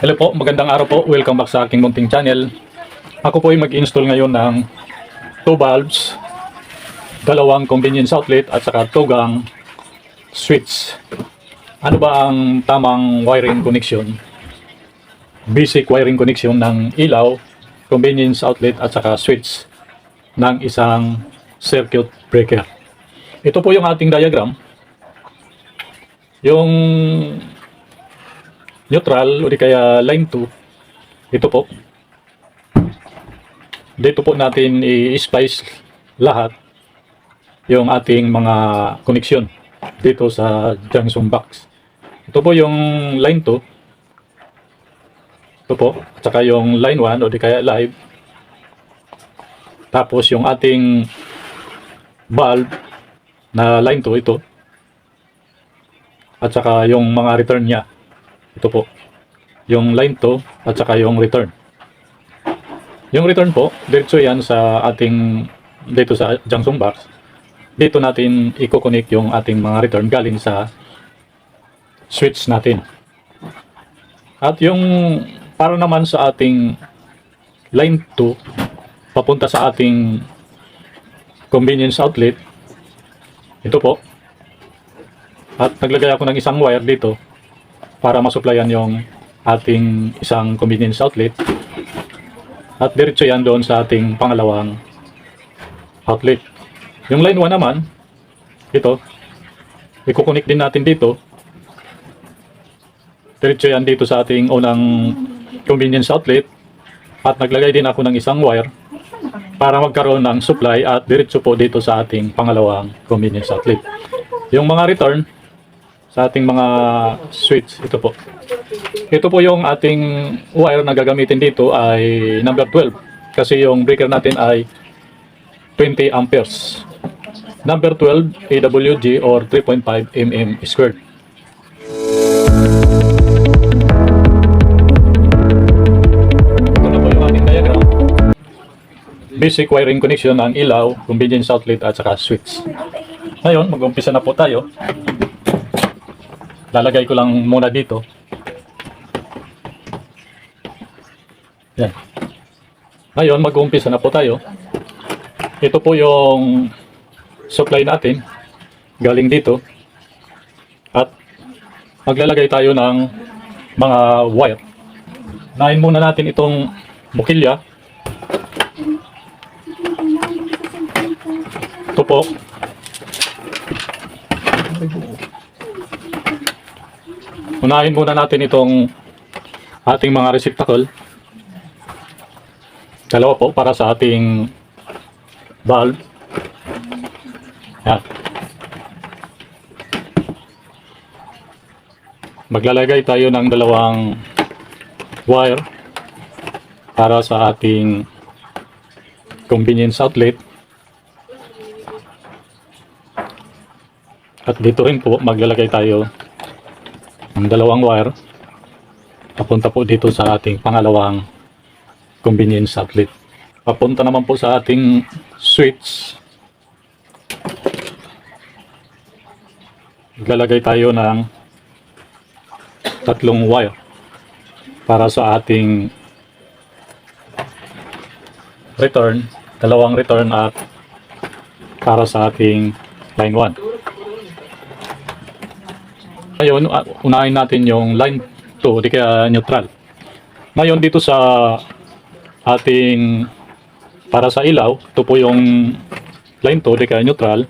Hello po, magandang araw po. Welcome back sa aking munting channel. Ako po ay mag-install ngayon ng 2 valves, dalawang convenience outlet at saka tugang switch. Ano ba ang tamang wiring connection? Basic wiring connection ng ilaw, convenience outlet at saka switch ng isang circuit breaker. Ito po yung ating diagram. Yung neutral o di kaya line 2, ito po. Dito po natin i-splice lahat yung ating mga connection dito sa junction box. Ito po yung line 2. Ito po. At saka yung line 1 o di kaya live. Tapos yung ating bulb na line 2 ito. At saka yung mga return niya. Ito po, yung line 2 at saka yung return. Yung return po, diretso yan sa ating, dito sa junction box. Dito natin i-connect yung ating mga return galing sa switch natin. At yung para naman sa ating line 2, papunta sa ating convenience outlet, ito po. At naglagay ako ng isang wire dito para masuplayan yung ating isang convenience outlet at diretso yan doon sa ating pangalawang outlet. Yung line 1 naman, ito, i-connect din natin dito. Diretso yan dito sa ating unang convenience outlet at naglagay din ako ng isang wire para magkaroon ng supply at diretso po dito sa ating pangalawang convenience outlet. Yung mga return sa ating mga switch, ito po. Ito po yung ating wire na gagamitin dito ay number 12 kasi yung breaker natin ay 20 amperes. Number 12 AWG or 3.5 mm squared. Ito na po yung ating diagram. Basic wiring connection ng ilaw, convenience outlet at saka switch. Ngayon, mag-umpisa na po tayo. Lalagay ko lang muna dito. Yan. Ngayon, mag-uumpisa na po tayo. Ito po yung supply natin. Galing dito. At maglalagay tayo ng mga wire. Unahin muna natin itong bukilya. Ito po. Unahin muna natin itong ating mga receptacle. Dalawa po para sa ating valve. Yan. Maglalagay tayo ng dalawang wire para sa ating convenience outlet. At dito rin po maglalagay tayo ang dalawang wire papunta po dito sa ating pangalawang convenience outlet. Papunta naman po sa ating switch. Maglalagay tayo ng tatlong wire para sa ating return, dalawang return at para sa ating line 1. Ngayon, unahin natin yung line 2, di kaya neutral. Ngayon, dito sa ating, para sa ilaw, ito po yung line 2, di kaya neutral.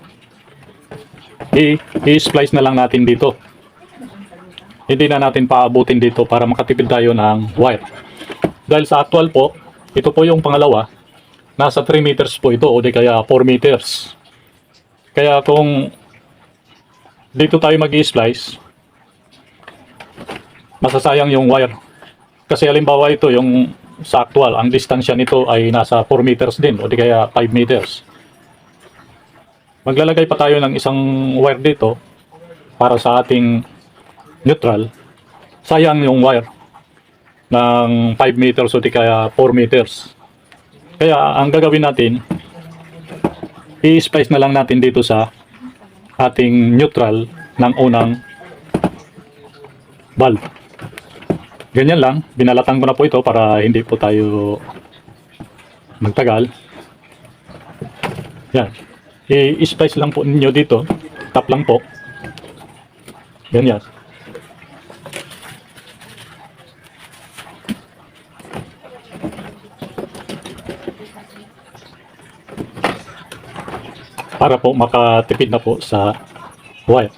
I-splice na lang natin dito. Hindi na natin paabutin dito para makatipid tayo ng wire. Dahil sa actual po, ito po yung pangalawa. Nasa 3 meters po ito, o di kaya 4 meters. Kaya kung dito tayo mag-i-splice, masasayang yung wire. Kasi halimbawa ito, yung sa actual, ang distansya nito ay nasa 4 meters din o di kaya 5 meters. Maglalagay pa tayo ng isang wire dito para sa ating neutral. Sayang yung wire ng 5 meters o di kaya 4 meters. Kaya ang gagawin natin, i-splice na lang natin dito sa ating neutral ng unang valve. Ganyan lang, binalatan ko na po ito para hindi po tayo magtagal. Yan. I-splice lang po ninyo dito. Tap lang po. Ganyan. Para po makatipid na po sa wire.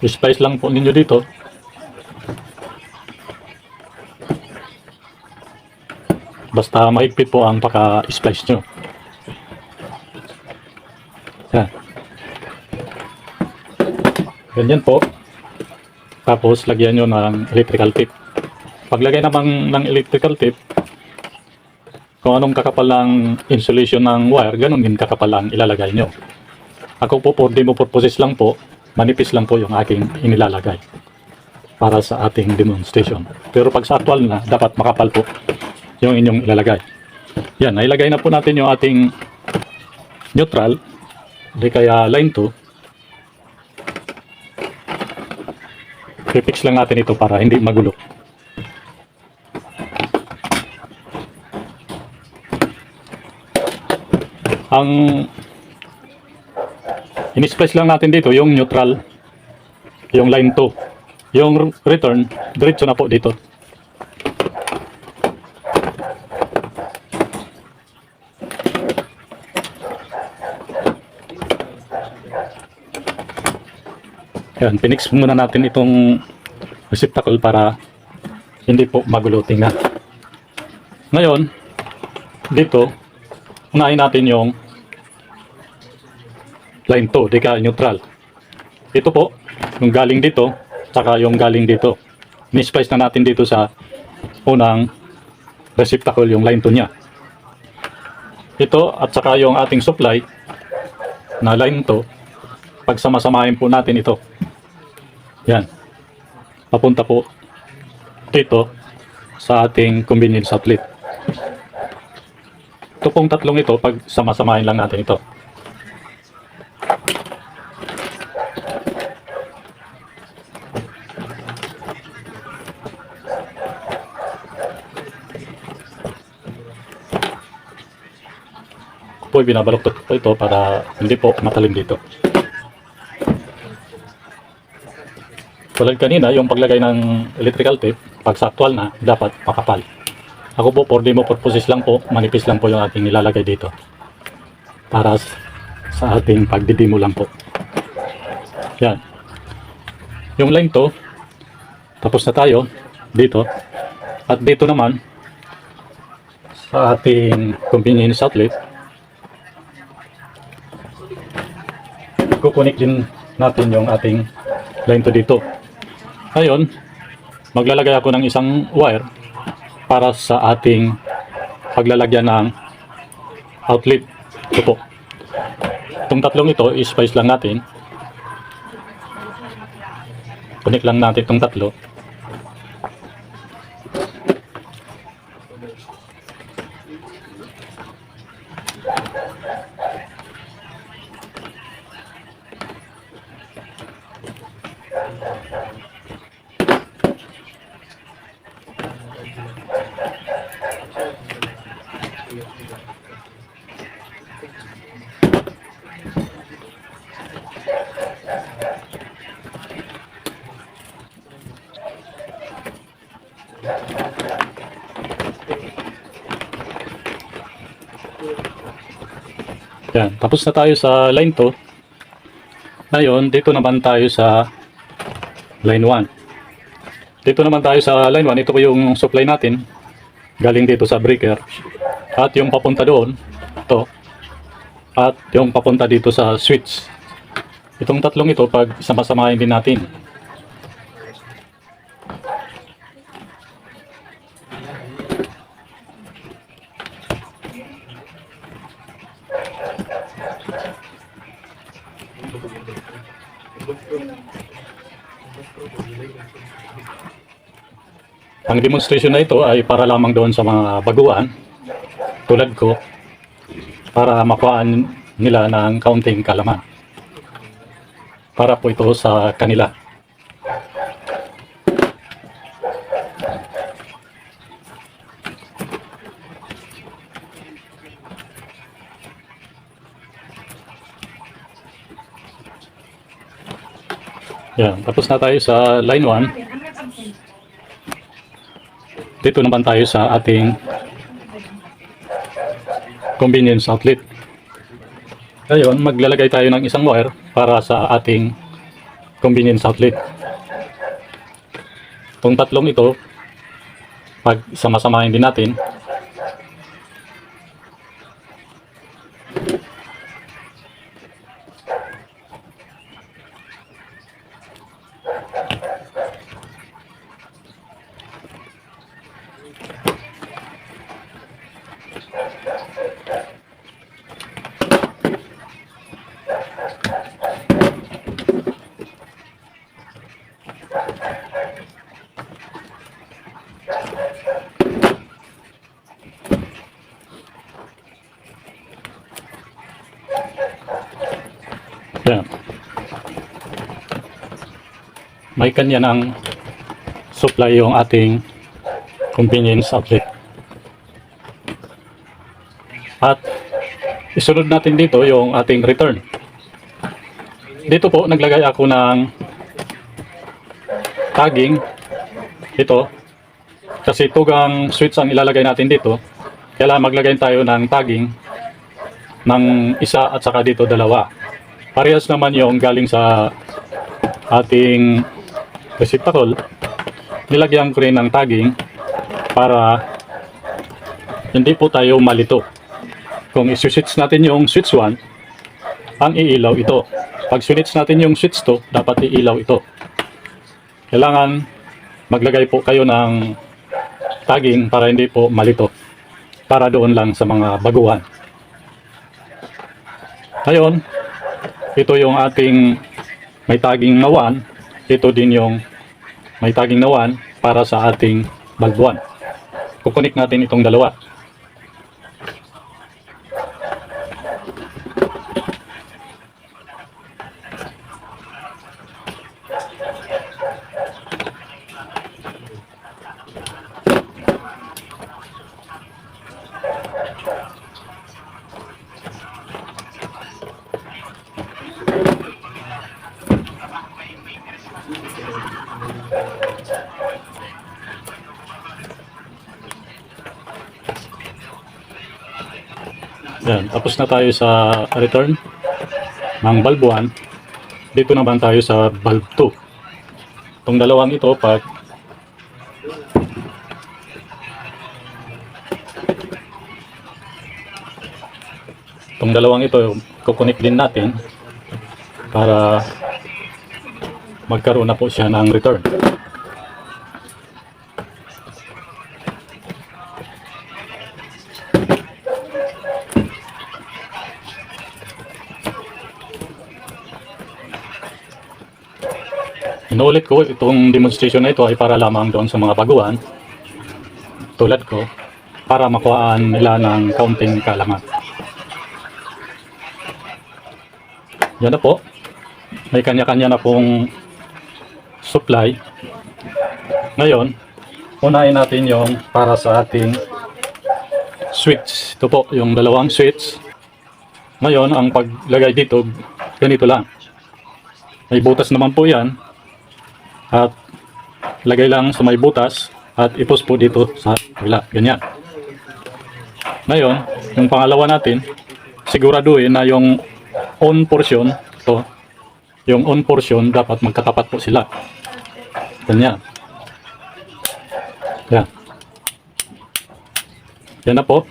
I-splice lang po ninyo dito. Basta mahigpit po ang paka-splice nyo. Yan. Ganyan po. Tapos lagyan nyo ng electrical tape. Paglagay naman ng electrical tape, kung anong kakapal ng insulation ng wire, ganun din kakapal ang ilalagay nyo. Ako po for demo purposes lang po, manipis lang po yung aking inilalagay para sa ating demonstration. Pero pag sa actual na, dapat makapal po yung inyong ilalagay. Yan, nailagay na po natin yung ating neutral, di kaya line 2. I-fix lang natin ito para hindi magulo. Ang in-splice lang natin dito yung neutral, yung line 2. Yung return, diretso na po dito. Yan, pinix muna natin itong receptacle para hindi po magulo. Tingnan. Ngayon, dito, unahin natin yung line 2, di ka neutral. Ito po, yung galing dito, saka yung galing dito. Ni-splice na natin dito sa unang receptacle, yung line 2 niya. Ito, at saka yung ating supply na line 2, pagsama-samahin po natin ito. Yan. Papunta po dito sa ating convenience outlet. Ito pong tatlong ito, pag sama-samahin lang natin ito. Po, binabaluktot po ito para hindi po matalim dito. Tulad kanina, yung paglagay ng electrical tape, pag sa actual na, dapat makapal. Ako po, for demo purposes lang po, manipis lang po yung ating nilalagay dito. Para sa ating pagdidemo lang po. Yan. Yung line 2, tapos na tayo dito. At dito naman, sa ating convenience outlet, kukunik din natin yung ating line 2 dito. Ngayon, maglalagay ako ng isang wire para sa ating paglalagyan ng outlet. Ito po. Itong tatlong ito, i-splice lang natin. Connect lang natin itong tatlo. Yan, tapos na tayo sa line 2. Ngayon, dito naman tayo sa line 1. Dito naman tayo sa line 1. Ito po yung supply natin. Galing dito sa breaker. At yung papunta doon, ito. At yung papunta dito sa switch. Itong tatlong ito, pag sama-samahin din natin. Ang demonstration na ito ay para lamang doon sa mga baguhan tulad ko, para makuhaan nila ng kaunting kalaman. Para po ito sa kanila. Yan, tapos na tayo sa line 1. Dito naman tayo sa ating convenience outlet. Ngayon, maglalagay tayo ng isang wire para sa ating convenience outlet. Itong tatlong ito, pag sama-samahin din natin, yan. May kanya ng supply yung ating convenience outlet. At isunod natin dito yung ating return. Dito po naglagay ako ng tagging. Ito. Kasi tugang switch ang ilalagay natin dito. Kailangan maglagay tayo ng tagging ng isa at saka dito dalawa. Parehas naman yung galing sa ating receptacle. Nilagyan ko rin ng tagging para hindi po tayo malito. Kung i-switch natin yung switch 1, ang iilaw ito. Pag switch natin yung switch 2, dapat iilaw ito. Kailangan maglagay po kayo ng tagging para hindi po malito. Para doon lang sa mga baguhan. Ngayon, ito yung ating may tagging na 1. Ito din yung may tagging na 1 para sa ating bulb 1. Kukunik natin itong dalawa. Yan, tapos na tayo sa return ng bulb 1. Dito naman tayo sa bulb 2. Itong dalawang ito, pag kukunik din natin para magkaroon na po siya ng return. Inuulit ko, itong demonstration na ito ay para lamang doon sa mga baguhan tulad ko, para makuhaan nila ng kaunting kaalaman. Yan na po, may kanya-kanya na pong supply. Ngayon, unahin natin yung para sa ating switch. Ito po yung dalawang switch. Ngayon, ang paglagay dito, ganito lang. May butas naman po yan. At lagay lang sa may butas at ipos po dito sa kabila. Ganyan. Ngayon, yung pangalawa natin, siguraduhin na yung on portion, ito, yung on portion dapat magkatapat po sila. Ganyan. Yan. Yan na po.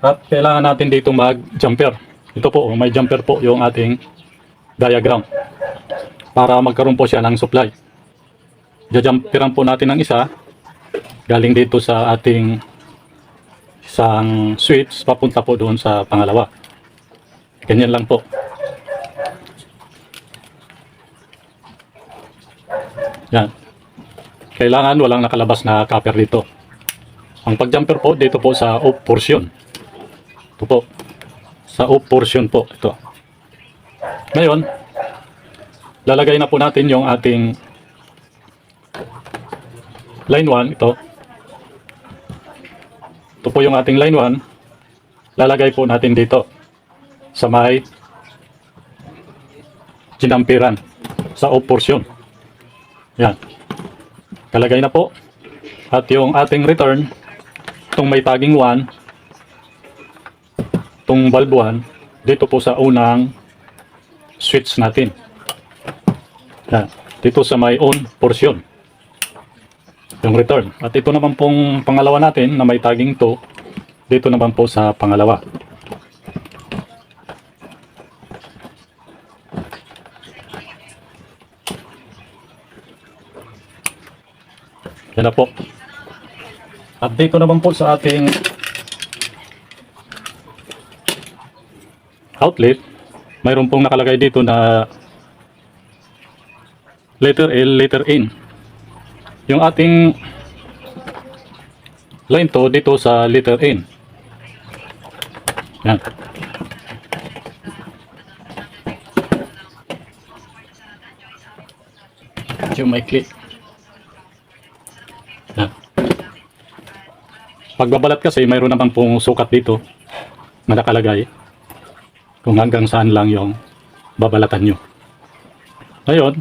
At kailangan natin dito mag-jumper. Ito po, may jumper po yung ating diagram. Para magkaroon po siya ng supply. Jajumperan po natin ng isa. Galing dito sa ating isang switch, papunta po doon sa pangalawa. Ganyan lang po. Yan. Kailangan walang nakalabas na copper dito. Ang pag-jumper po, dito po sa off portion. Ito po. Sa off portion po. Ito. Ngayon, lalagay na po natin yung ating line 1, ito. Ito po yung ating line 1. Lalagay po natin dito sa may ginampiran sa off portion. Yan. Kalagay na po. At yung ating return, itong may tagging 1, itong bulb 1, dito po sa unang switch natin. Yan. Dito sa may on portion. Yung return. At ito naman pong pangalawa natin na may tagging 2, dito naman po sa pangalawa. Yan na po. At dito naman po sa ating outlet, mayroon pong nakalagay dito na letter L, letter N. Yung ating line to dito sa letter N. Yan. Yung may click. Yan. Pagbabalat kasi mayroon naman pong sukat dito na nakalagay kung hanggang saan lang yung babalatan nyo. Ngayon,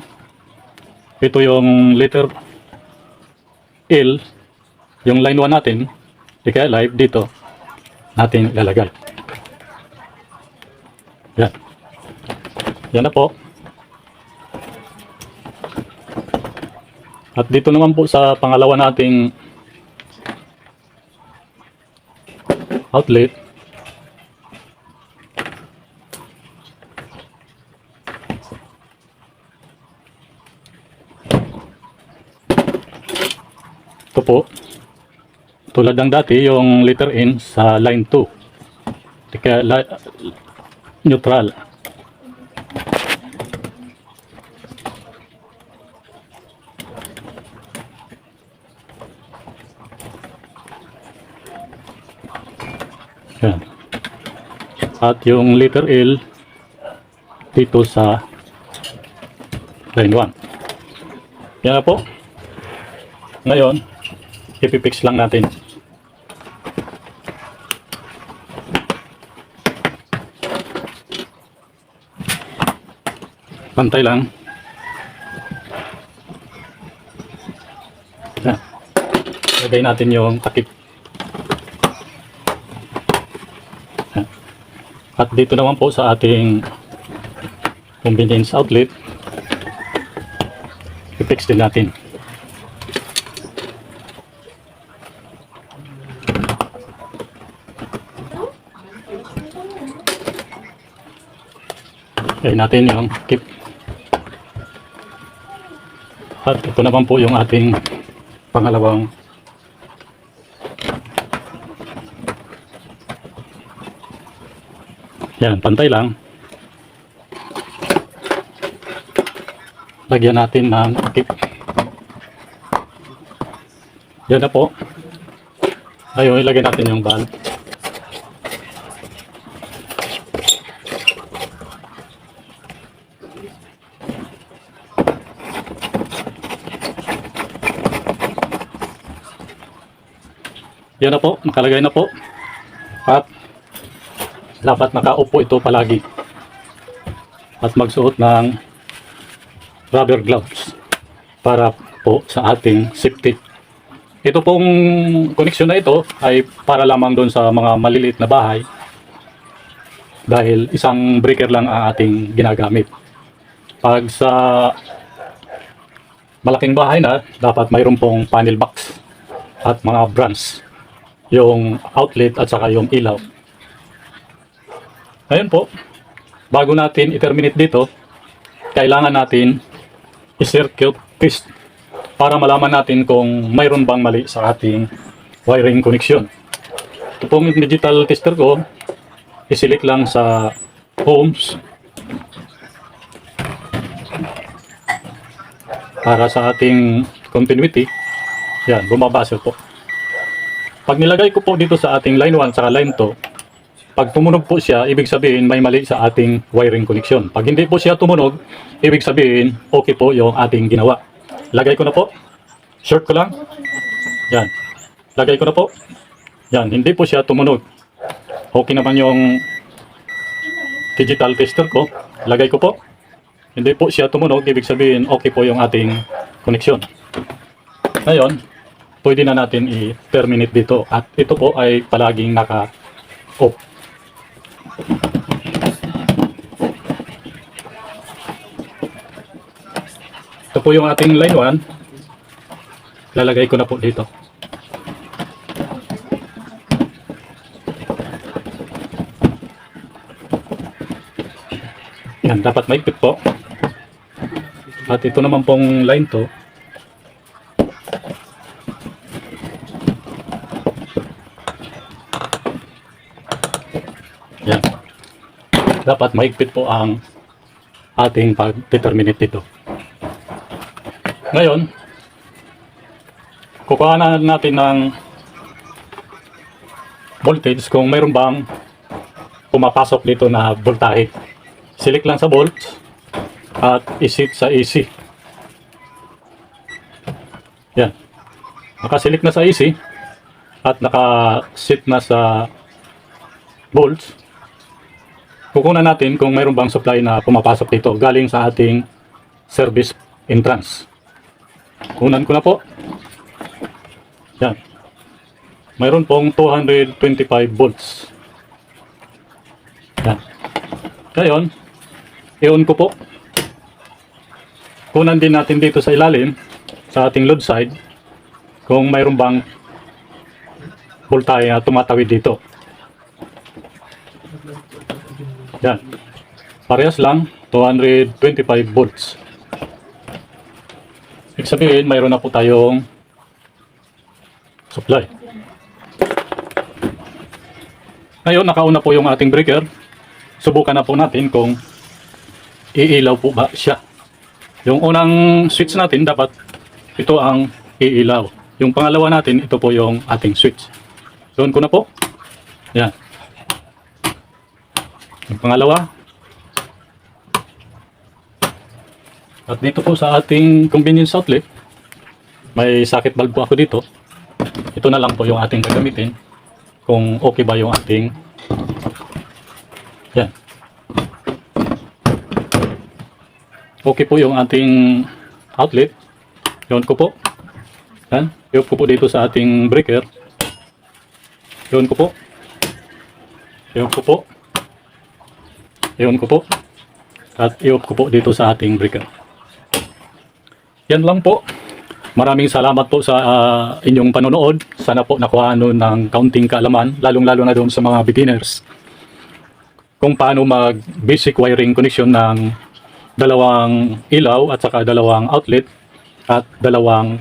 ito yung letter L, yung line 1 natin, kaya live dito natin ilalagay. Yan. Yan na po. At dito naman po sa pangalawa nating outlet, ito po, tulad ng dati yung letter N sa line 2, kaya neutral. Yan. At yung letter L dito sa line 1. Yan na po. Ngayon, ipipix lang natin. Pantay lang. Yan. Lagay natin yung takip. At dito naman po sa ating convenience outlet, i-fix din natin. Lagay natin yung keep. At ito naman po yung ating pangalawang yan, pantay lang. Lagyan natin ng takip. Yan na po. Ayun, ilagay natin yung valve. Yan na po, nakalagay na po. At dapat naka-upo ito palagi. At magsuot ng rubber gloves para po sa ating safety. Ito pong connection na ito ay para lamang doon sa mga maliliit na bahay dahil isang breaker lang ang ating ginagamit. Pag sa malaking bahay na, dapat mayroon pong panel box at mga branch, yung outlet at saka yung ilaw. Ngayon po, bago natin i-terminate dito, kailangan natin i-circuit test para malaman natin kung mayroon bang mali sa ating wiring connection. Ito pong digital tester ko, i-select lang sa ohms para sa ating continuity. Yan, bumabasa po. Pag nilagay ko po dito sa ating line 1 saka line 2, pag tumunog po siya, ibig sabihin may mali sa ating wiring connection. Pag hindi po siya tumunog, ibig sabihin okay po yung ating ginawa. Lagay ko na po. Short ko lang. Yan. Lagay ko na po. Yan, hindi po siya tumunog. Okay naman yung digital tester ko. Lagay ko po. Hindi po siya tumunog. Ibig sabihin, okay po yung ating connection. Ngayon, pwede na natin i-terminate dito. At ito po ay palaging naka-off. Ito po yung ating line 1. Lalagay ko na po dito. Yan, dapat maigpit po. At ito naman pong line to. Yan. Dapat maigpit po ang ating pag-determinate dito. Ngayon, kukuha na natin ng voltage kung mayroon bang pumapasok dito na voltahe. Select lang sa volts at isit sa AC. Yan. Nakaselect na sa AC at nakasit na sa volts. Kukunan natin kung mayroon bang supply na pumapasok dito galing sa ating service entrance. Kunan ko na po. Yan. Mayroon pong 225 volts. Yan. Ngayon, i-on ko po. Kunan din natin dito sa ilalim, sa ating load side, kung mayroon bang voltahe na tumatawid dito. Yan. Parehas lang, 225 volts. Ibig sabihin, mayroon na po tayong supply. Ngayon, nakauna po yung ating breaker. Subukan na po natin kung iilaw po ba siya. Yung unang switch natin, dapat ito ang iilaw. Yung pangalawa natin, ito po yung ating switch. Doon ko na po. Yan. Yung pangalawa. At dito po sa ating convenience outlet, may socket bulb po ako dito. Ito na lang po yung ating gagamitin kung okay ba yung ating yan. Okay po yung ating outlet. Yun ko po. Yan. I-off ko po dito sa ating breaker. Yun ko po. I-off ko po. Yun ko po. At i-off ko po dito sa ating breaker. Yan lang po. Maraming salamat po sa inyong panonood. Sana po nakuha ng kaunting kaalaman, lalong-lalo na doon sa mga beginners, kung paano mag-basic wiring connection ng dalawang ilaw at saka dalawang outlet at dalawang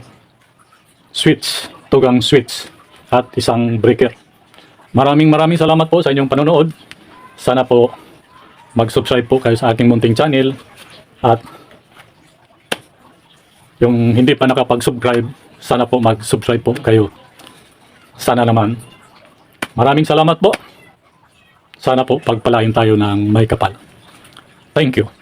switch, tugang switch at isang breaker. Maraming salamat po sa inyong panonood. Sana po mag-subscribe po kayo sa aking munting channel at yung hindi pa nakapag-subscribe, sana po mag-subscribe po kayo. Sana naman. Maraming salamat po. Sana po pagpalain tayo ng may kapal. Thank you.